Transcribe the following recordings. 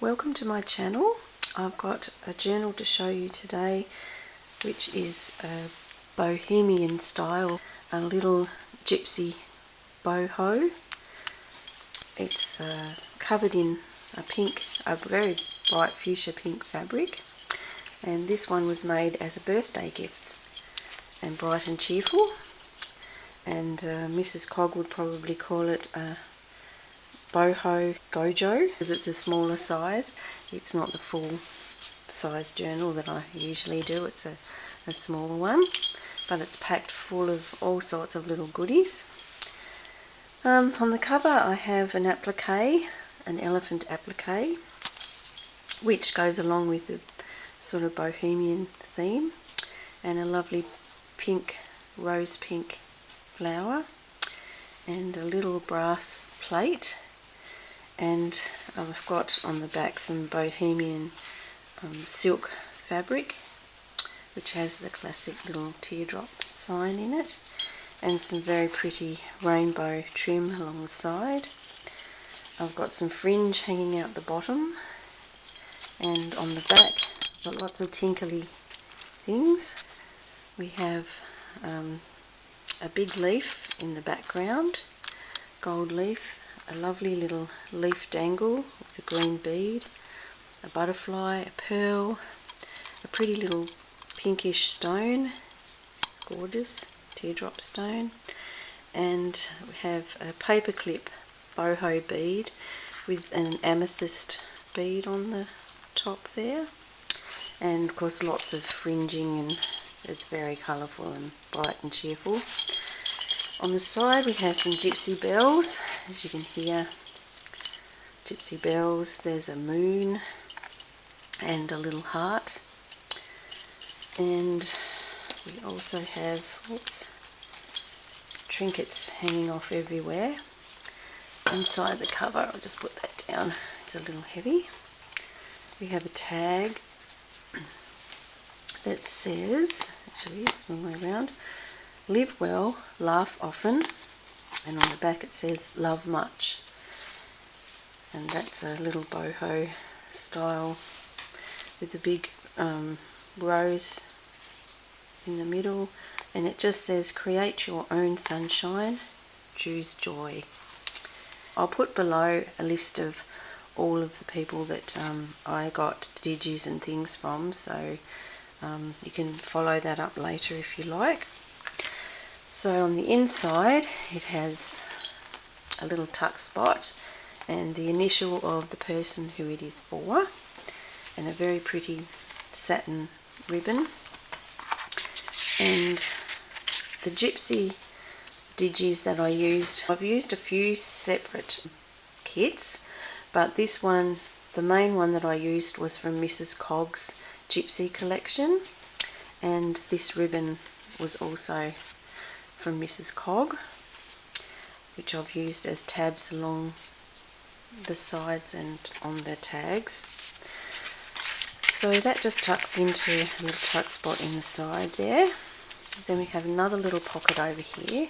Welcome to my channel. I've got a journal to show you today, which is a bohemian style, a little gypsy boho. It's covered in a very bright fuchsia pink fabric, and this one was made as a birthday gift and bright and cheerful, and Mrs. Cog would probably call it a Boho Gojo because it's a smaller size. It's not the full size journal that I usually do, it's a smaller one, but it's packed full of all sorts of little goodies. On the cover I have an applique, an elephant applique, which goes along with the sort of bohemian theme, and a lovely pink, rose pink flower, and a little brass plate. And I've got on the back some bohemian silk fabric, which has the classic little teardrop sign in it, and some very pretty rainbow trim along the side. I've got some fringe hanging out the bottom, and on the back I've got lots of tinkly things. We have a big leaf in the background, gold leaf, a lovely little leaf dangle with a green bead, a butterfly, a pearl, a pretty little pinkish stone, it's gorgeous, teardrop stone, and we have a paperclip boho bead with an amethyst bead on the top there, and of course lots of fringing, and it's very colourful and bright and cheerful. On the side we have some gypsy bells, as you can hear, gypsy bells. There's a moon and a little heart, and we also have trinkets hanging off everywhere. Inside the cover, I'll just put that down, it's a little heavy. We have a tag that says, actually it's one way around, live well, laugh often, and on the back it says love much, and that's a little boho style with a big rose in the middle, and it just says create your own sunshine, choose joy. I'll put below a list of all of the people that I got digis and things from, so you can follow that up later if you like. So on the inside it has a little tuck spot and the initial of the person who it is for, and a very pretty satin ribbon. And the gypsy digis that I used, I've used a few separate kits, but this one, the main one that I used, was from Mrs. Cog's Gypsy collection, and this ribbon was also from Mrs. Cog, which I've used as tabs along the sides and on the tags. So that just tucks into a little tuck spot in the side there. Then we have another little pocket over here.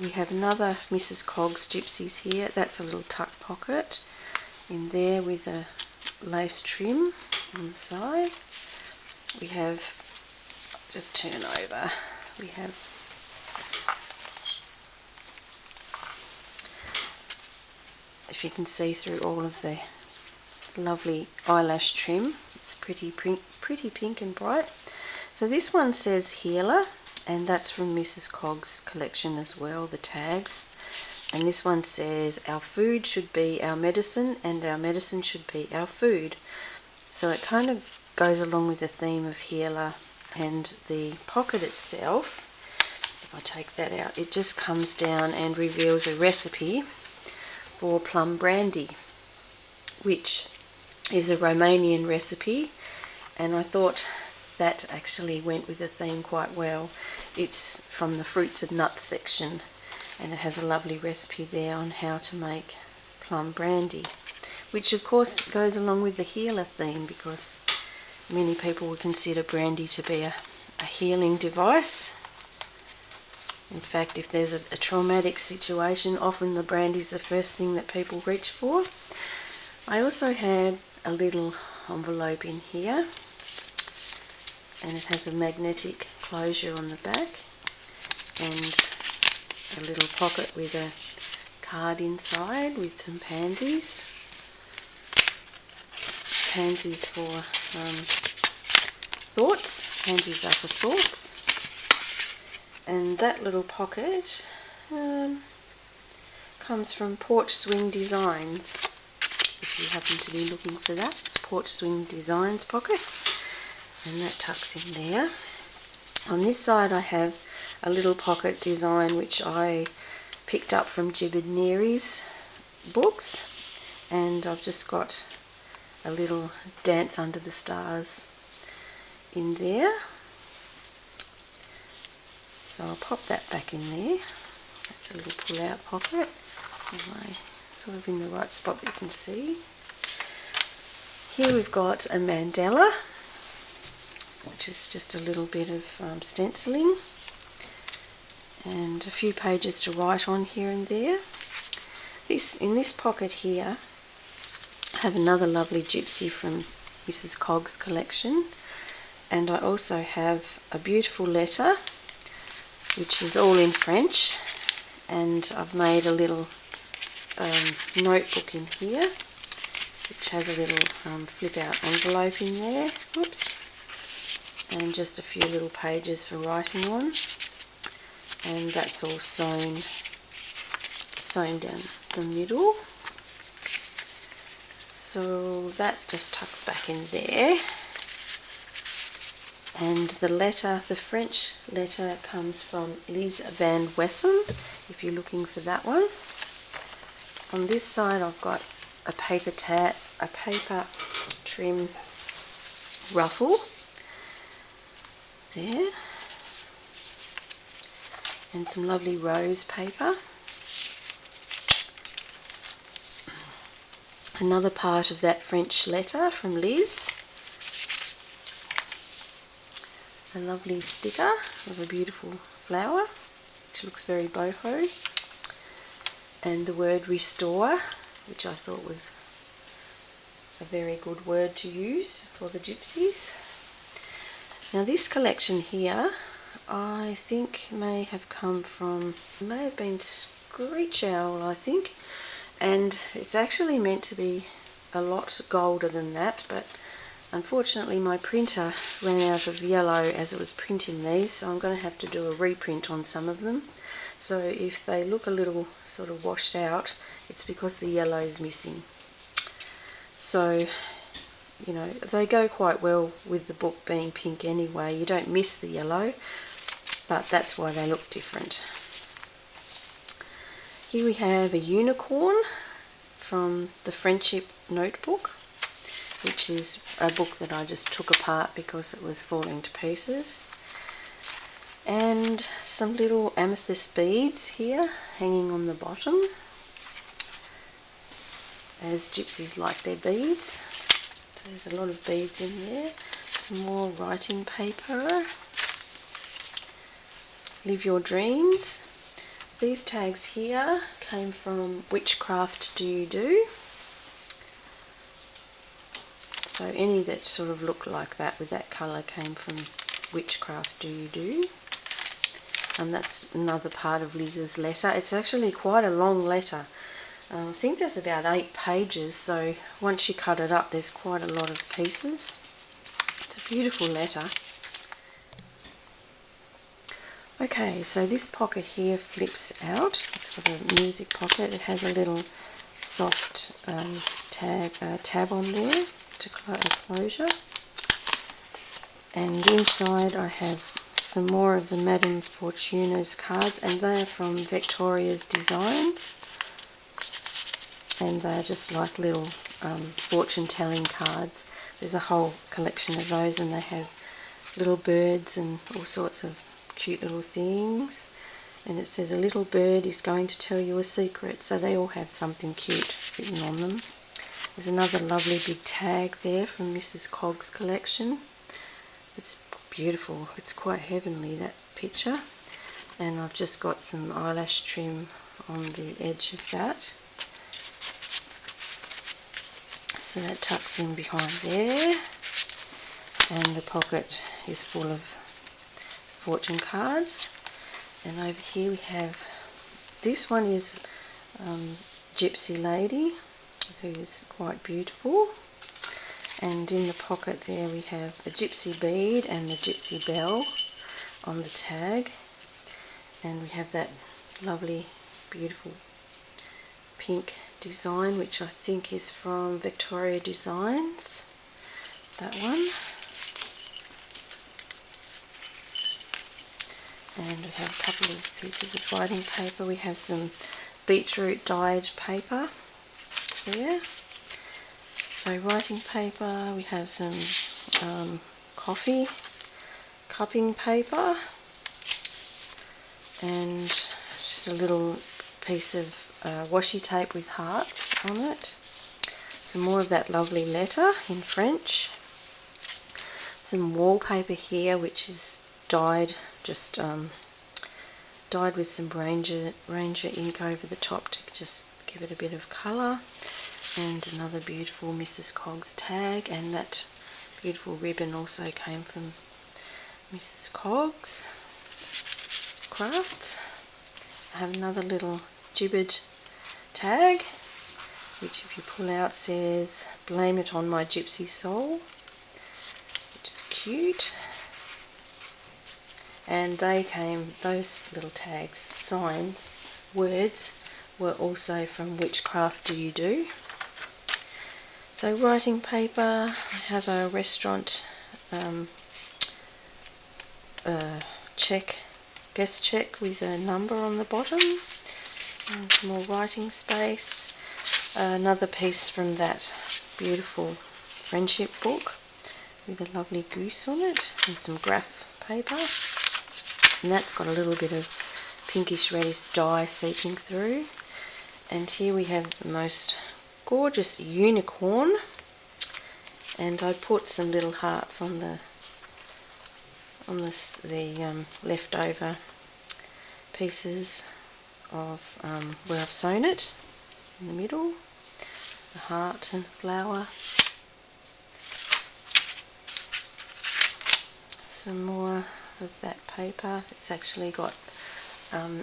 We have another Mrs. Cog's Gypsies here. That's a little tuck pocket in there with a lace trim on the side. We have, just turn over, we have if you can see through all of the lovely eyelash trim, it's pretty pink and bright. So this one says healer, and that's from Mrs. Cog's collection as well, the tags. And this one says our food should be our medicine and our medicine should be our food. So it kind of goes along with the theme of healer. And the pocket itself, if I take that out, it just comes down and reveals a recipe for plum brandy, which is a Romanian recipe, and I thought that actually went with the theme quite well. It's from the fruits and nuts section, and it has a lovely recipe there on how to make plum brandy, which of course goes along with the healer theme, because many people would consider brandy to be a healing device. In fact, if there's a traumatic situation, often the brandy is the first thing that people reach for. I also had a little envelope in here, and it has a magnetic closure on the back and a little pocket with a card inside with some pansies. Pansies for thoughts. Pansies are for thoughts. And that little pocket comes from Porch Swing Designs. If you happen to be looking for that, it's Porch Swing Designs pocket. And that tucks in there. On this side I have a little pocket design which I picked up from Jibineri's books, and I've just got a little Dance Under the Stars in there. So I'll pop that back in there. That's a little pull-out pocket. Sort of in the right spot that you can see. Here we've got a mandala, which is just a little bit of stenciling, and a few pages to write on here and there. In this pocket here I have another lovely gypsy from Mrs. Cogg's collection, and I also have a beautiful letter which is all in French, and I've made a little notebook in here which has a little flip out envelope in there. Whoops. And just a few little pages for writing on, and that's all sewn down the middle. So that just tucks back in there. And the letter, the French letter, comes from Liz Van Wessem, if you're looking for that one. On this side I've got a paper trim ruffle there, and some lovely rose paper. Another part of that French letter from Liz. A lovely sticker of a beautiful flower which looks very boho, and the word restore, which I thought was a very good word to use for the gypsies. Now this collection here I think may have been Screech Owl, I think, and it's actually meant to be a lot golder than that, but unfortunately my printer ran out of yellow as it was printing these, so I'm going to have to do a reprint on some of them. So if they look a little sort of washed out, it's because the yellow is missing. So, you know, they go quite well with the book being pink anyway. You don't miss the yellow, but that's why they look different. Here we have a unicorn from the Friendship Notebook, which is a book that I just took apart because it was falling to pieces. And some little amethyst beads here hanging on the bottom, as gypsies like their beads. So there's a lot of beads in there. Some more writing paper. Live Your Dreams. These tags here came from Witchcraft Do You Do? So any that sort of look like that with that colour came from Witchcraft Do You Do? And that's another part of Liz's letter. It's actually quite a long letter. I think there's about 8 pages, so once you cut it up there's quite a lot of pieces. It's a beautiful letter. Okay, so this pocket here flips out. It's got a music pocket. It has a little soft tab on there to closure. And inside I have some more of the Madame Fortuna's cards, and they're from Victoria's Designs. And they're just like little fortune-telling cards. There's a whole collection of those, and they have little birds and all sorts of cute little things. And it says a little bird is going to tell you a secret, so they all have something cute written on them. There's another lovely big tag there from Mrs. Cogg's collection. It's beautiful. It's quite heavenly, that picture. And I've just got some eyelash trim on the edge of that. So that tucks in behind there, and the pocket is full of fortune cards. And over here we have, this one is Gypsy Lady, who's quite beautiful. And in the pocket there we have the gypsy bead and the gypsy bell on the tag. And we have that lovely, beautiful pink design, which I think is from Victoria Designs, that one. And we have a couple of pieces of writing paper. We have some beetroot dyed paper there. So writing paper, we have some coffee cupping paper, and just a little piece of washi tape with hearts on it. Some more of that lovely letter in French. Some wallpaper here, which is dyed, just dyed with some Ranger ink over the top to just give it a bit of colour. And another beautiful Mrs. Coggs tag, and that beautiful ribbon also came from Mrs. Coggs Crafts. I have another little gibbered tag, which if you pull out says, "Blame it on my gypsy soul," which is cute. And those little tags, signs, words, were also from Which Craft Do You Do? So writing paper, I have a restaurant guest check with a number on the bottom, and some more writing space. Another piece from that beautiful friendship book with a lovely goose on it, and some graph paper. And that's got a little bit of pinkish reddish dye seeping through. And here we have the most gorgeous unicorn, and I put some little hearts on the leftover pieces of where I've sewn it in the middle, the heart and flower. Some more of that paper. It's actually got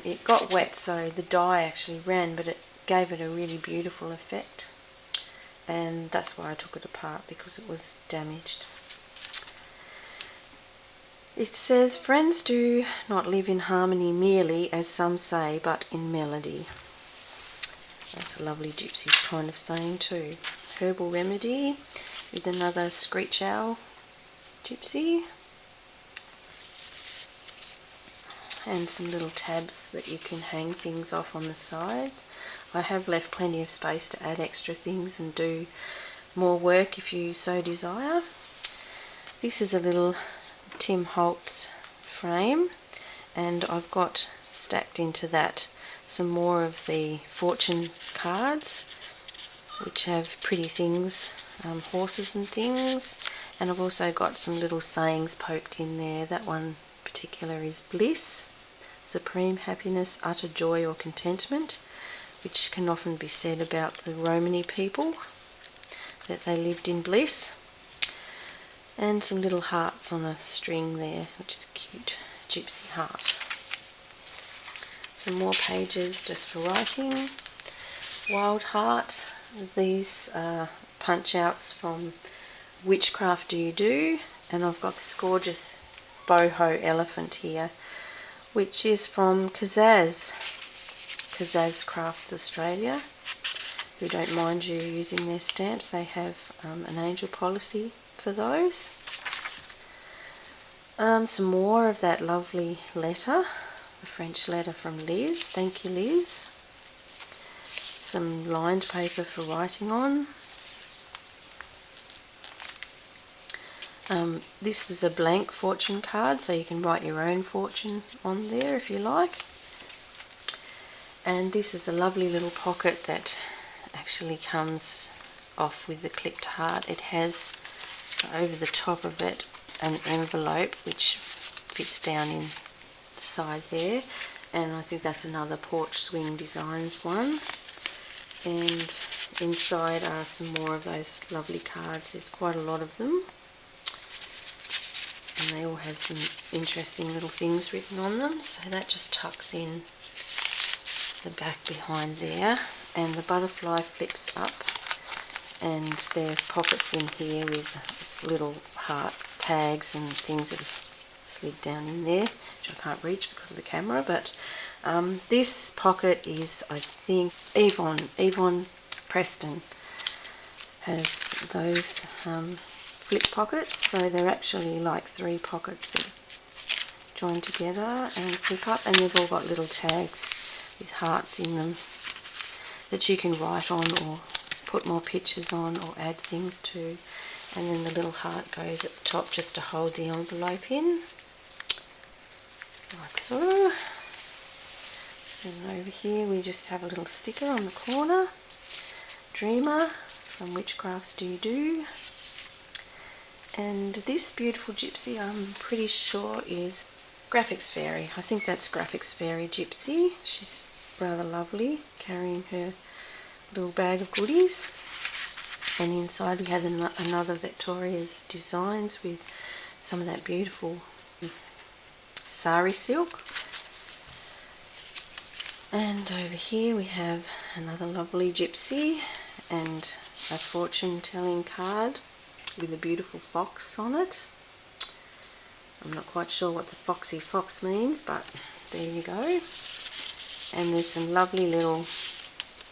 it got wet, so the dye actually ran, but it gave it a really beautiful effect, and that's why I took it apart, because it was damaged. It says, "Friends do not live in harmony merely, as some say, but in melody." That's a lovely gypsy kind of saying too. Herbal remedy with another screech owl gypsy. And some little tabs that you can hang things off on the sides. I have left plenty of space to add extra things and do more work if you so desire. This is a little Tim Holtz frame, and I've got stacked into that some more of the fortune cards, which have pretty things, horses and things, and I've also got some little sayings poked in there. That one particular is bliss, supreme happiness, utter joy or contentment, which can often be said about the Romany people, that they lived in bliss. And some little hearts on a string there, which is a cute gypsy heart. Some more pages just for writing. Wild Heart. These are punch outs from Which Craft Do You Do? And I've got this gorgeous boho elephant here, which is from Kazaz Crafts Australia, who don't mind you using their stamps. They have an angel policy for those. Some more of that lovely letter, the French letter from Liz. Thank you, Liz. Some lined paper for writing on. This is a blank fortune card, so you can write your own fortune on there if you like. And this is a lovely little pocket that actually comes off with the clipped heart. It has over the top of it an envelope which fits down in the side there, and I think that's another Porch Swing Designs one. And inside are some more of those lovely cards. There's quite a lot of them, and they all have some interesting little things written on them. So that just tucks in the back behind there, and the butterfly flips up, and there's pockets in here with little heart tags and things that have slid down in there, which I can't reach because of the camera. But this pocket is, I think, Yvonne Preston has those flip pockets, so they're actually like 3 pockets that join together and flip up, and they've all got little tags with hearts in them that you can write on or put more pictures on or add things to, and then the little heart goes at the top just to hold the envelope in, like so. And over here we just have a little sticker on the corner, Dreamer from Which Crafts Do You Do? And this beautiful gypsy, I'm pretty sure is Graphics Fairy. I think that's Graphics Fairy Gypsy. She's rather lovely, carrying her little bag of goodies. And inside we have another Victoria's Designs with some of that beautiful sari silk. And over here we have another lovely gypsy and a fortune telling card with a beautiful fox on it. I'm not quite sure what the foxy fox means, but there you go. And there's some lovely little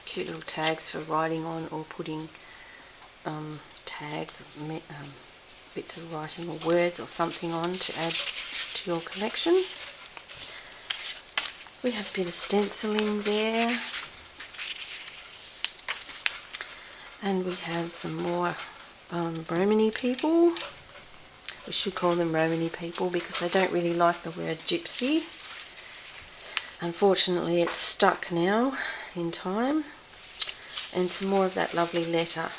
cute little tags for writing on or putting tags, bits of writing or words or something on to add to your collection. We have a bit of stenciling there, and we have some more Romany people. We should call them Romany people because they don't really like the word gypsy. Unfortunately it's stuck now in time. And some more of that lovely letter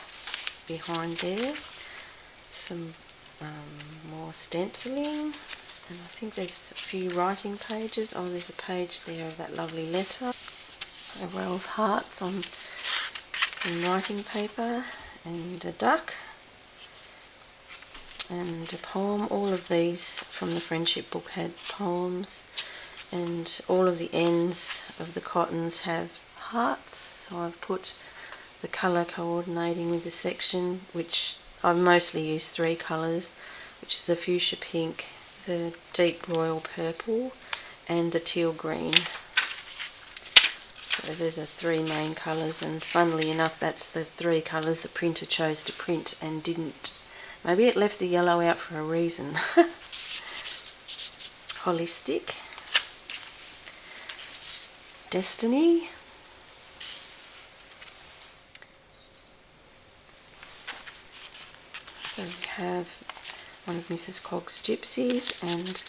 behind there. Some more stenciling. And I think there's a few writing pages. Oh, there's a page there of that lovely letter. A row of hearts on some writing paper, and a duck, and a poem. All of these from the friendship book had poems, and all of the ends of the cottons have hearts. So I've put the colour coordinating with the section, which I've mostly used 3 colours, which is the fuchsia pink, the deep royal purple and the teal green. So they're the 3 main colours, and funnily enough that's the 3 colours the printer chose to print and didn't. Maybe it left the yellow out for a reason. Holistic, Destiny, so we have one of Mrs. Cog's gypsies and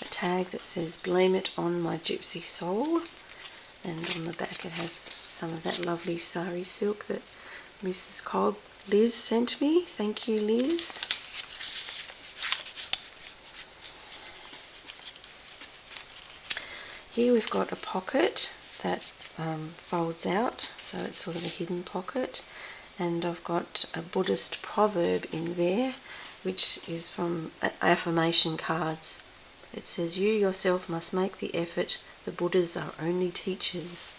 a tag that says "Blame it on my gypsy soul," and on the back it has some of that lovely sari silk that Mrs. Cog, Liz, sent me. Thank you, Liz. Here we've got a pocket that folds out, so it's sort of a hidden pocket, and I've got a Buddhist proverb in there, which is from affirmation cards. It says, "You yourself must make the effort, the Buddhas are only teachers."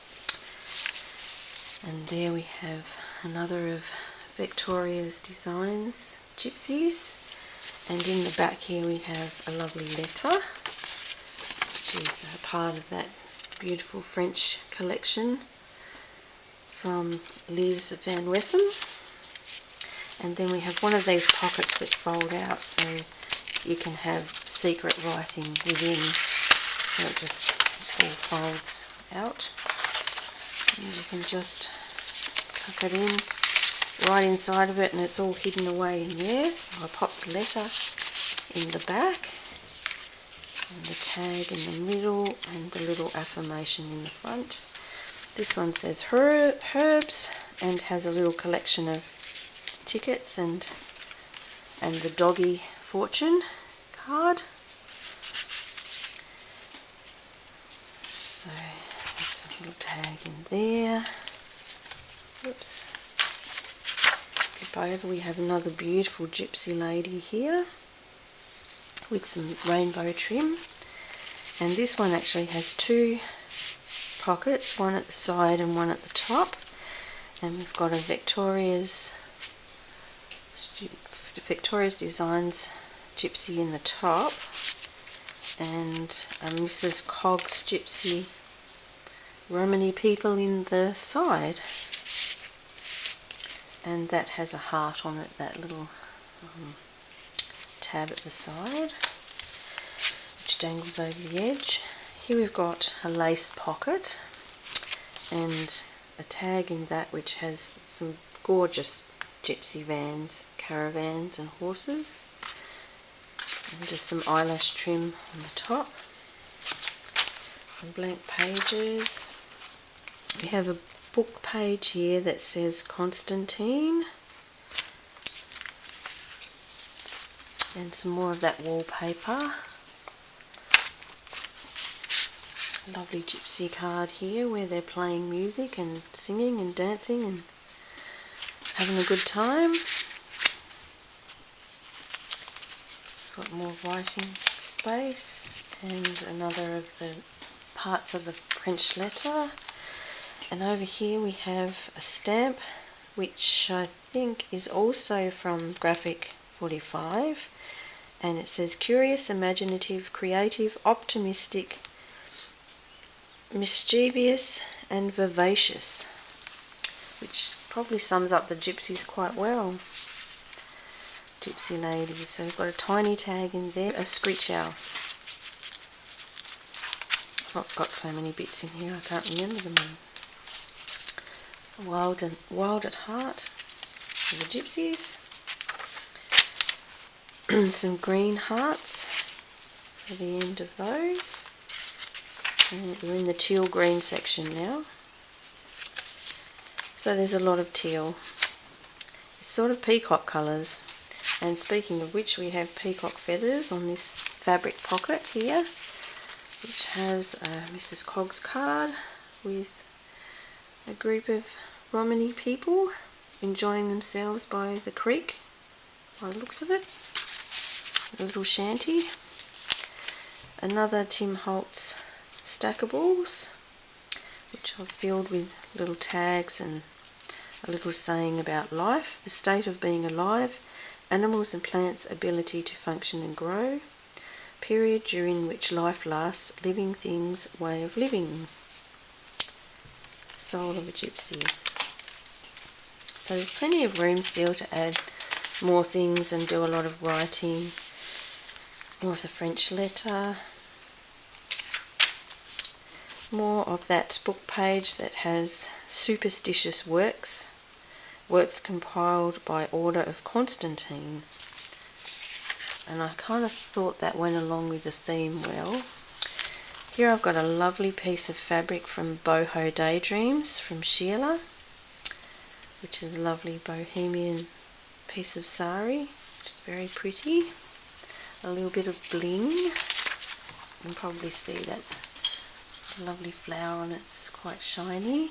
And there we have another of Victoria's Designs gypsies, and in the back here we have a lovely letter, which is a part of that beautiful French collection from Liz Van Wessem. And then we have one of these pockets that fold out, so you can have secret writing within, so it just all folds out, and you can just tuck it in right inside of it, and it's all hidden away in there. So I popped the letter in the back, and the tag in the middle, and the little affirmation in the front. This one says herbs, and has a little collection of tickets and the doggy fortune card. So that's a little tag in there. Oops. over, we have another beautiful gypsy lady here with some rainbow trim, and this one actually has two pockets, one at the side and one at the top, and we've got a Victoria's Designs gypsy in the top and a Mrs. Cog's gypsy Romany people in the side, and that has a heart on it, that little tab at the side which dangles over the edge. Here we've got a lace pocket and a tag in that which has some gorgeous gypsy vans, caravans and horses, and just some eyelash trim on the top, some blank pages. We have a book page here that says Constantine, and some more of that wallpaper. A lovely gypsy card here where they're playing music and singing and dancing and having a good time. Got more writing space and another of the parts of the French letter. And over here we have a stamp which I think is also from Graphic 45, and it says curious, imaginative, creative, optimistic, mischievous and vivacious, which probably sums up the gypsies quite well. Gypsy ladies. So we've got a tiny tag in there, a screech owl. I've got so many bits in here I can't remember them all. Wild at Heart for the gypsies. Some green hearts for the end of those. And we're in the teal green section now. So there's a lot of teal. It's sort of peacock colours. And speaking of which, we have peacock feathers on this fabric pocket here, which has a Mrs. Cog's card with a group of Romany people enjoying themselves by the creek, by the looks of it. A little shanty. Another Tim Holtz stackables, which I've filled with little tags and a little saying about life, the state of being alive, animals and plants' ability to function and grow, period during which life lasts, living things' way of living. Soul of a Gypsy. So there's plenty of room still to add more things and do a lot of writing. More of the French letter. More of that book page that has superstitious works compiled by order of Constantine. And I kind of thought that went along with the theme well. Here I've got a lovely piece of fabric from Boho Daydreams from Sheila, which is a lovely bohemian piece of sari, which is very pretty. A little bit of bling. You can probably see that's a lovely flower on it, it's quite shiny.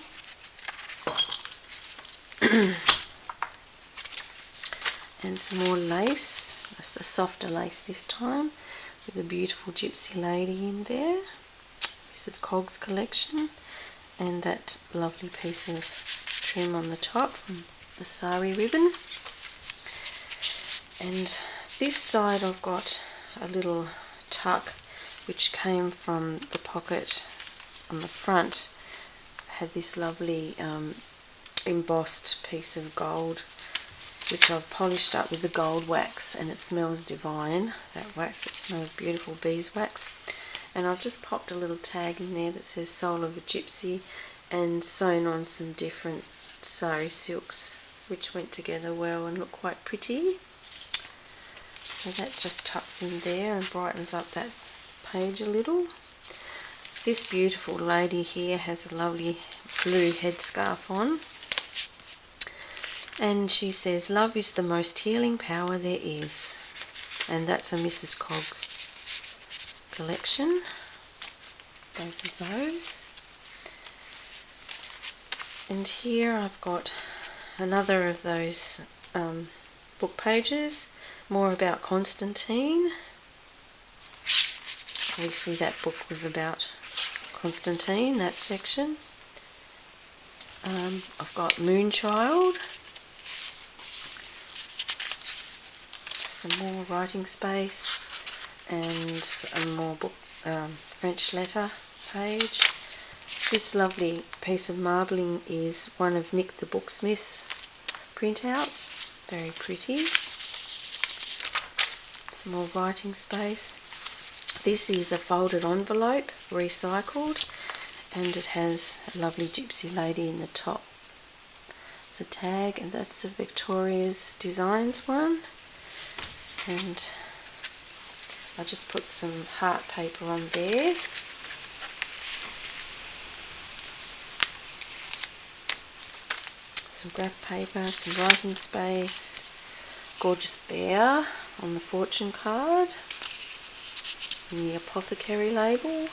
And some more lace, a softer lace this time, with a beautiful gypsy lady in there. Mrs. Cog's collection, and that lovely piece of trim on the top from the sari ribbon. And this side I've got a little tuck which came from the pocket on the front. Had this lovely embossed piece of gold which I've polished up with the gold wax, and it smells divine, that wax. It smells beautiful, beeswax. And I've just popped a little tag in there that says Soul of a Gypsy, and sewn on some different sari silks which went together well and look quite pretty. So that just tucks in there and brightens up that page a little. This beautiful lady here has a lovely blue headscarf on, and she says, "Love is the most healing power there is." And that's a Mrs. Cog's collection, both of those. And here I've got another of those book pages, more about Constantine. Obviously that book was about Constantine, that section. I've got Moonchild, some more writing space, and some more book French letter page. This lovely piece of marbling is one of Nick the Booksmith's printouts, very pretty. Some more writing space. This is a folded envelope, recycled, and it has a lovely gypsy lady in the top. It's a tag, and that's a Victoria's Designs one. And I just put some heart paper on there. Some graph paper, some writing space, gorgeous bear on the fortune card, and the apothecary label,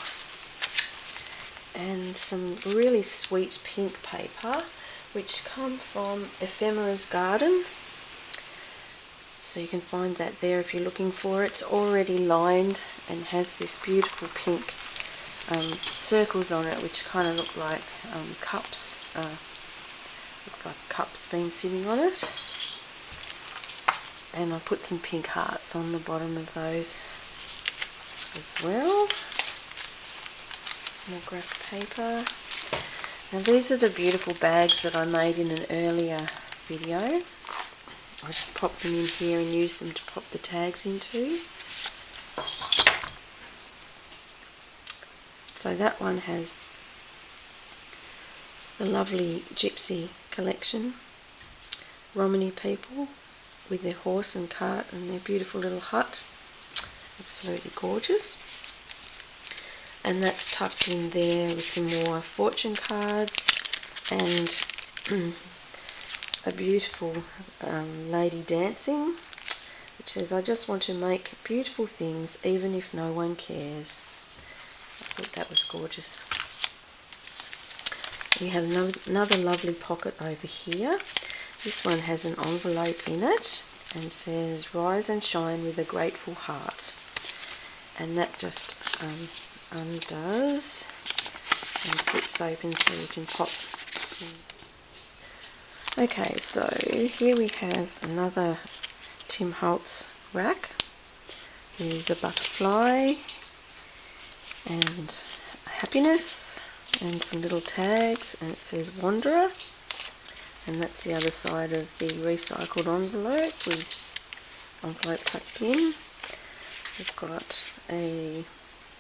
and some really sweet pink paper which come from Ephemera's Garden. So you can find that there if you're looking for it. It's already lined and has this beautiful pink circles on it, which kind of look like cups. Looks like cups been sitting on it. And I put some pink hearts on the bottom of those as well. Some more graph paper. Now these are the beautiful bags that I made in an earlier video. I just pop them in here and use them to pop the tags into. So that one has the lovely gypsy collection, Romany people with their horse and cart and their beautiful little hut. Absolutely gorgeous. And that's tucked in there with some more fortune cards and a beautiful lady dancing, which says, "I just want to make beautiful things even if no one cares." I thought that was gorgeous. We have another lovely pocket over here. This one has an envelope in it and says, "Rise and shine with a grateful heart." And that just undoes and flips open so you can pop. Okay, so here we have another Tim Holtz rack with a butterfly and happiness and some little tags, and it says Wanderer, and that's the other side of the recycled envelope with envelope tucked in. We've got a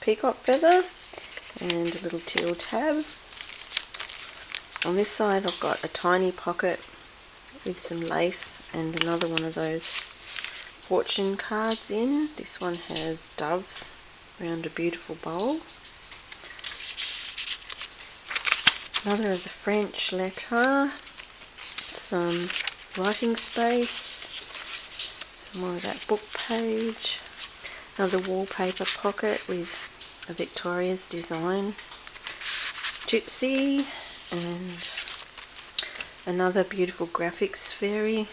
peacock feather and a little teal tab. On this side I've got a tiny pocket with some lace and another one of those fortune cards in. This one has doves around a beautiful bowl. Another of the French letter, some writing space, some more of that book page, another wallpaper pocket with a Victoria's Design gypsy, and another beautiful graphics fairy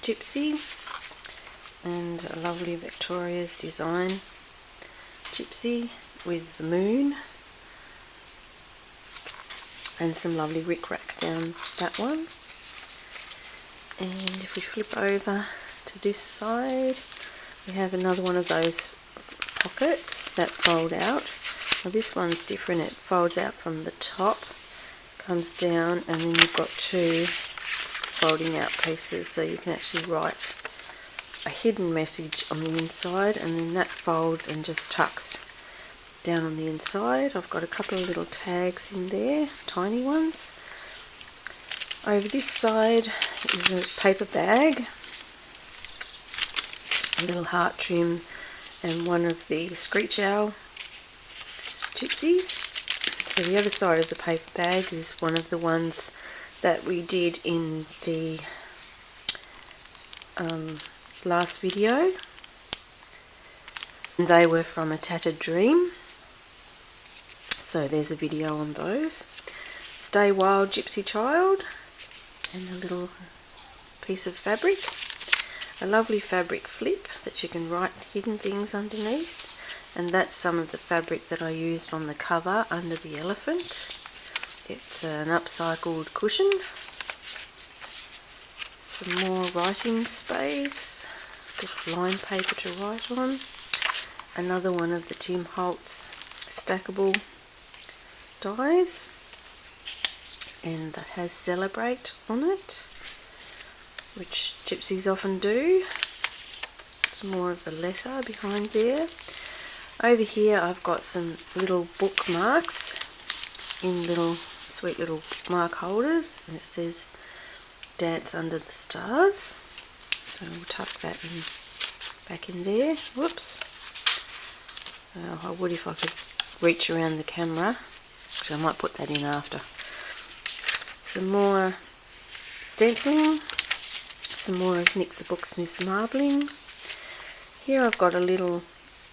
gypsy, and a lovely Victoria's Design gypsy with the moon, and some lovely rickrack down that one. And if we flip over to this side, we have another one of those pockets that fold out. Now this one's different, it folds out from the top, comes down, and then you've got two folding out pieces, so you can actually write a hidden message on the inside, and then that folds and just tucks down on the inside. I've got a couple of little tags in there, tiny ones. Over this side is a paper bag, a little heart trim, and one of the Screech Owl gypsies. So the other side of the paper bag is one of the ones that we did in the last video. And they were from A Tattered Dream. So there's a video on those. Stay Wild Gypsy Child, and a little piece of fabric. a lovely fabric flip that you can write hidden things underneath. And that's some of the fabric that I used on the cover under the elephant. It's an upcycled cushion. Some more writing space, bit of line paper to write on. Another one of the Tim Holtz stackable dies, and that has Celebrate on it, which gypsies often do. Some more of the letter behind there. Over here I've got some little bookmarks in little sweet little mark holders, and it says Dance Under the Stars. So we'll tuck that in back in there. Whoops. I would if I could reach around the camera. Actually, I might put that in after. Some more stenciling. Some more of Nick the Booksmith's marbling. Here I've got a little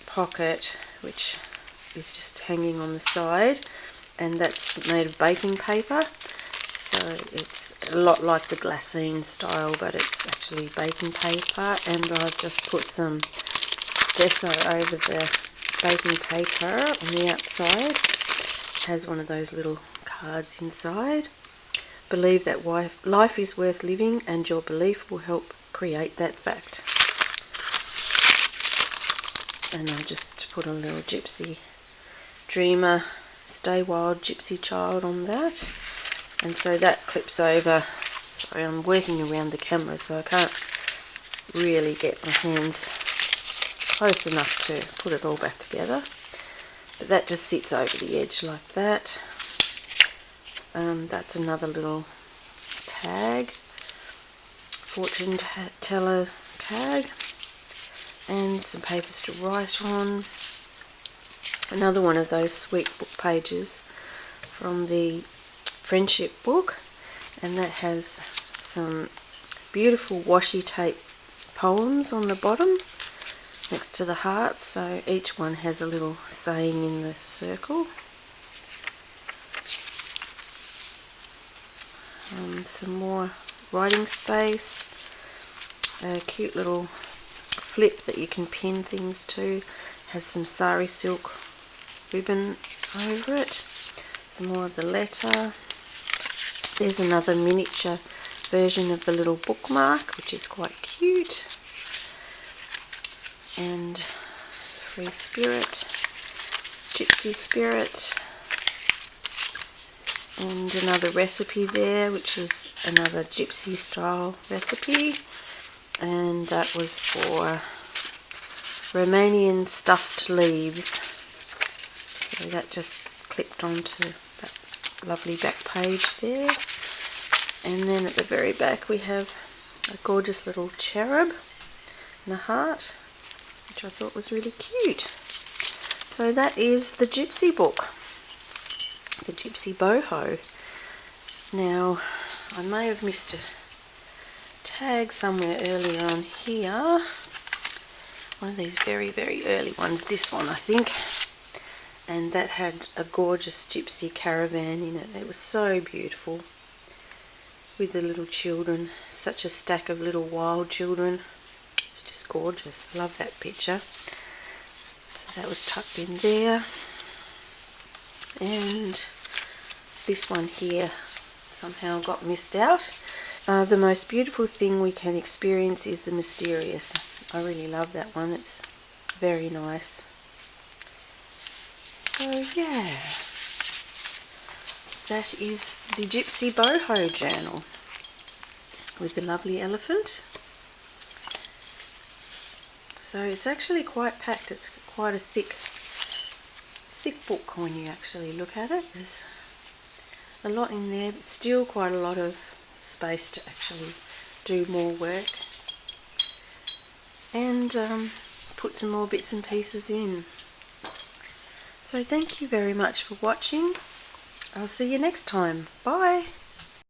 pocket which is just hanging on the side, and that's made of baking paper. So it's a lot like the glassine style, but it's actually baking paper, and I've just put some gesso over the baking paper on the outside. It has one of those little cards inside. Believe that life is worth living, and your belief will help create that fact. And I'll just put a little gypsy dreamer, stay wild gypsy child on that. And so that clips over. Sorry, I'm working around the camera, so I can't really get my hands close enough to put it all back together. But that just sits over the edge like that. That's another little tag, fortune teller tag, and some papers to write on. Another one of those sweet book pages from the friendship book, and that has some beautiful washi tape poems on the bottom next to the hearts, so each one has a little saying in the circle. Some more writing space, a cute little flip that you can pin things to, has some sari silk ribbon over it. Some more of the letter. There's another miniature version of the little bookmark, which is quite cute. And Free Spirit, Gypsy Spirit, and another recipe there, which is another gypsy style recipe, and that was for Romanian stuffed leaves. So that just clipped onto that lovely back page there. And then at the very back we have a gorgeous little cherub and a heart, which I thought was really cute. So that is the Gypsy book, the Gypsy Boho. Now, I may have missed a tag somewhere earlier on here. One of these very, very early ones, this one I think. And that had a gorgeous gypsy caravan in it. It was so beautiful, with the little children, such a stack of little wild children. It's just gorgeous. I love that picture. So that was tucked in there. And this one here somehow got missed out. The most beautiful thing we can experience is the mysterious. I really love that one. It's very nice. So yeah, that is the Gypsy Boho journal with the lovely elephant. So it's actually quite packed. It's quite a thick book when you actually look at it. There's a lot in there, but still quite a lot of space to actually do more work and put some more bits and pieces in. So thank you very much for watching. I'll see you next time. Bye.